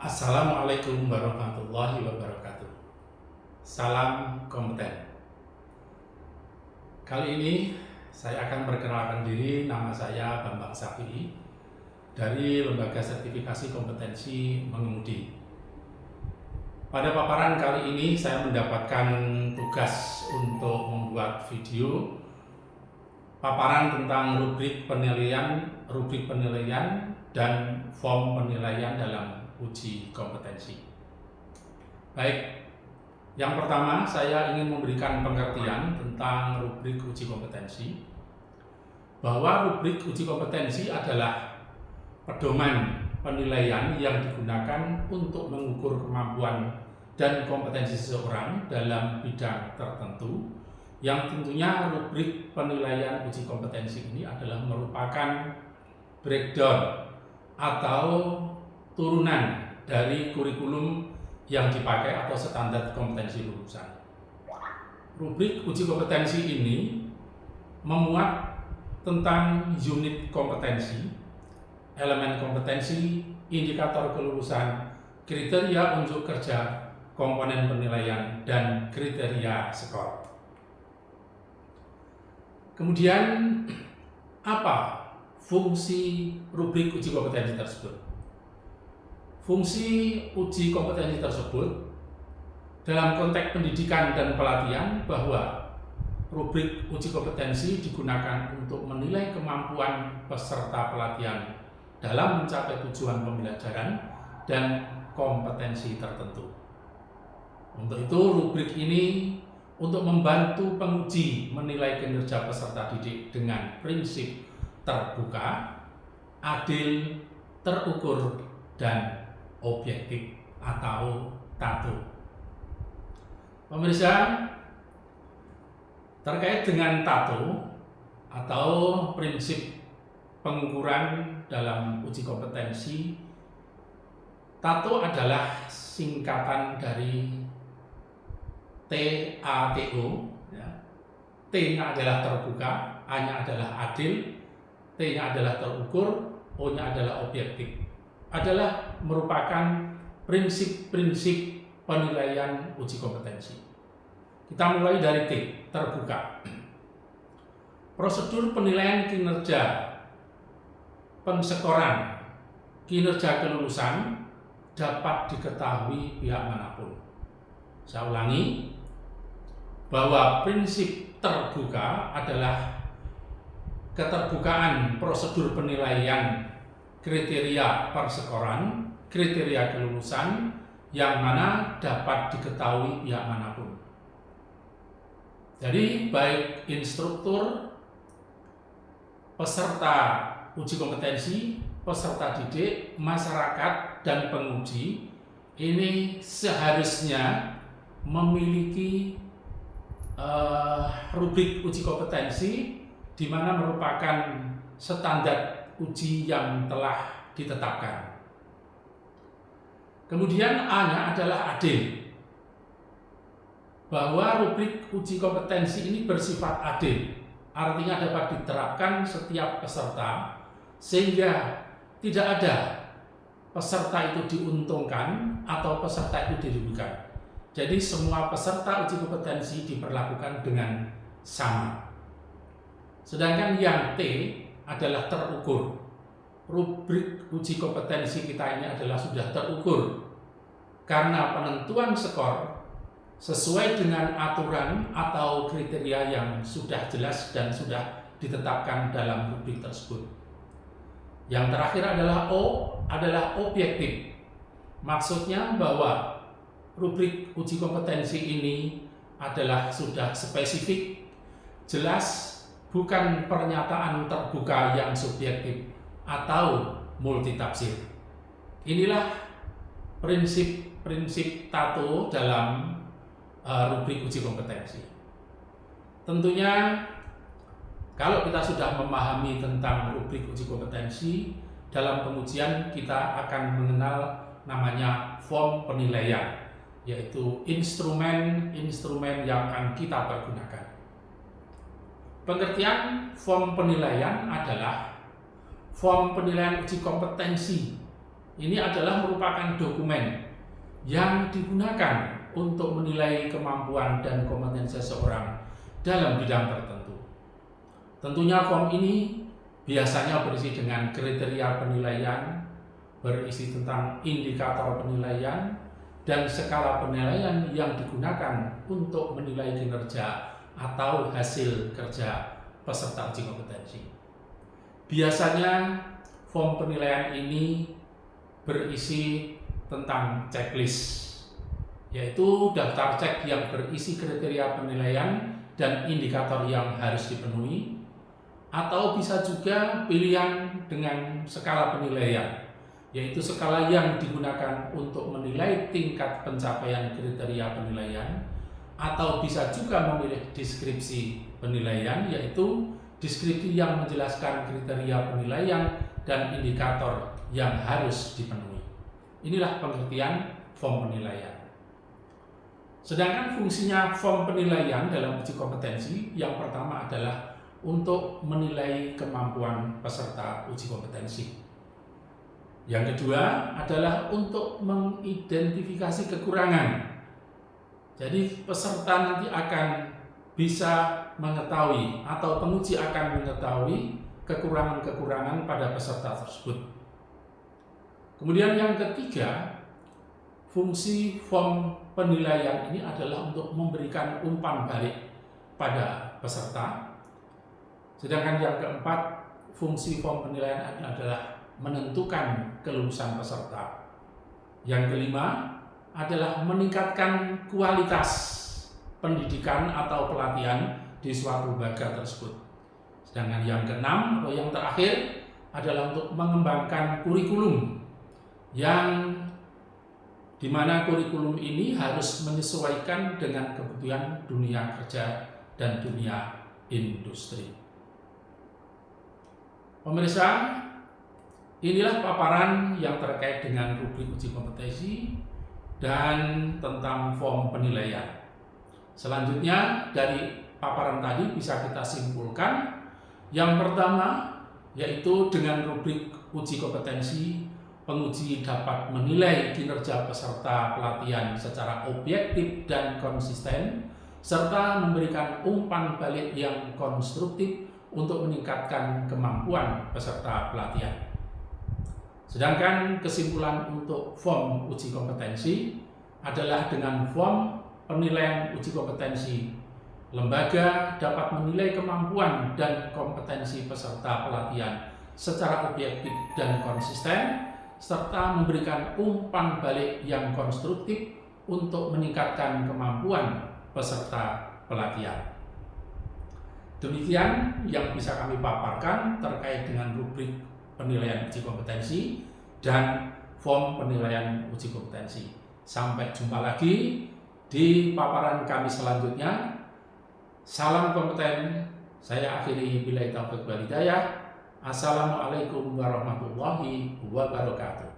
Assalamualaikum warahmatullahi wabarakatuh. Salam kompeten. Kali ini saya akan perkenalkan diri. Nama saya Bambang Syafi'i dari Lembaga Sertifikasi Kompetensi Mengemudi. Pada paparan kali ini saya mendapatkan tugas untuk membuat video paparan tentang rubrik penilaian dan form penilaian dalam uji kompetensi. Baik, yang pertama saya ingin memberikan pengertian tentang rubrik uji kompetensi, bahwa rubrik uji kompetensi adalah pedoman penilaian yang digunakan untuk mengukur kemampuan dan kompetensi seseorang dalam bidang tertentu, yang tentunya rubrik penilaian uji kompetensi ini adalah merupakan breakdown atau turunan dari kurikulum yang dipakai atau standar kompetensi lulusan. Rubrik uji kompetensi ini memuat tentang unit kompetensi, elemen kompetensi, indikator kelulusan, kriteria unjuk kerja, komponen penilaian, dan kriteria skor. Kemudian, apa fungsi rubrik uji kompetensi tersebut? Fungsi uji kompetensi tersebut dalam konteks pendidikan dan pelatihan, bahwa rubrik uji kompetensi digunakan untuk menilai kemampuan peserta pelatihan dalam mencapai tujuan pembelajaran dan kompetensi tertentu. Untuk itu, rubrik ini untuk membantu penguji menilai kinerja peserta didik dengan prinsip terbuka, adil, terukur, dan objektif atau TATO. Pemirsa, terkait dengan TATO atau prinsip pengukuran dalam uji kompetensi, TATO adalah singkatan dari TATO, ya. T-nya adalah terbuka, A-nya adalah adil, T-nya adalah terukur, O-nya adalah objektif. Adalah merupakan prinsip-prinsip penilaian uji kompetensi. Kita mulai dari T, terbuka. Prosedur penilaian kinerja pensekoran kinerja kelulusan dapat diketahui pihak manapun. Saya ulangi, bahwa prinsip terbuka adalah keterbukaan prosedur penilaian kriteria persekoran, kriteria kelulusan, yang mana dapat diketahui pihak manapun. Jadi baik instruktur, peserta uji kompetensi, peserta didik, masyarakat, dan penguji ini seharusnya memiliki rubrik uji kompetensi, di mana merupakan standar uji yang telah ditetapkan. Kemudian A-nya adalah adil, bahwa rubrik uji kompetensi ini bersifat adil, artinya dapat diterapkan setiap peserta, sehingga tidak ada peserta itu diuntungkan atau peserta itu dirugikan. Jadi semua peserta uji kompetensi diperlakukan dengan sama. Sedangkan yang T adalah terukur. Rubrik uji kompetensi kita ini adalah sudah terukur, karena penentuan skor sesuai dengan aturan atau kriteria yang sudah jelas dan sudah ditetapkan dalam rubrik tersebut. Yang terakhir adalah O, adalah objektif. Maksudnya bahwa rubrik uji kompetensi ini adalah sudah spesifik, jelas, bukan pernyataan terbuka yang subjektif atau multitafsir. Inilah prinsip-prinsip TATO dalam rubrik uji kompetensi. Tentunya kalau kita sudah memahami tentang rubrik uji kompetensi, dalam pengujian kita akan mengenal namanya form penilaian, yaitu instrumen-instrumen yang akan kita pergunakan. Pengertian form penilaian adalah form penilaian uji kompetensi ini adalah merupakan dokumen yang digunakan untuk menilai kemampuan dan kompetensi seseorang dalam bidang tertentu. Tentunya form ini biasanya berisi dengan kriteria penilaian, berisi tentang indikator penilaian, dan skala penilaian yang digunakan untuk menilai kinerja atau hasil kerja peserta uji kompetensi. Biasanya form penilaian ini berisi tentang checklist, yaitu daftar cek yang berisi kriteria penilaian dan indikator yang harus dipenuhi, atau bisa juga pilihan dengan skala penilaian, yaitu skala yang digunakan untuk menilai tingkat pencapaian kriteria penilaian, atau bisa juga memilih deskripsi penilaian, yaitu deskripsi yang menjelaskan kriteria penilaian dan indikator yang harus dipenuhi. Inilah pengertian form penilaian. Sedangkan fungsinya form penilaian dalam uji kompetensi yang pertama adalah untuk menilai kemampuan peserta uji kompetensi. Yang kedua adalah untuk mengidentifikasi kekurangan. Jadi peserta nanti akan bisa mengetahui atau penguji akan mengetahui kekurangan-kekurangan pada peserta tersebut. Kemudian yang ketiga, fungsi form penilaian ini adalah untuk memberikan umpan balik pada peserta. Sedangkan yang keempat, fungsi form penilaian adalah menentukan kelulusan peserta. Yang kelima adalah meningkatkan kualitas pendidikan atau pelatihan di suatu lembaga tersebut. Sedangkan yang keenam atau yang terakhir adalah untuk mengembangkan kurikulum, yang dimana kurikulum ini harus menyesuaikan dengan kebutuhan dunia kerja dan dunia industri. Pemirsa, inilah paparan yang terkait dengan rubrik uji kompetensi dan tentang form penilaian. Selanjutnya dari paparan tadi bisa kita simpulkan, yang pertama yaitu dengan rubrik uji kompetensi, penguji dapat menilai kinerja peserta pelatihan secara objektif dan konsisten, serta memberikan umpan balik yang konstruktif untuk meningkatkan kemampuan peserta pelatihan. Sedangkan kesimpulan untuk form uji kompetensi adalah dengan form penilaian uji kompetensi, lembaga dapat menilai kemampuan dan kompetensi peserta pelatihan secara objektif dan konsisten, serta memberikan umpan balik yang konstruktif untuk meningkatkan kemampuan peserta pelatihan. Demikian yang bisa kami paparkan terkait dengan rubrik penilaian uji kompetensi dan form penilaian uji kompetensi. Sampai jumpa lagi di paparan kami selanjutnya. Salam kompeten. Saya akhiri billahi taufiq wal hidayah. Assalamualaikum warahmatullahi wabarakatuh.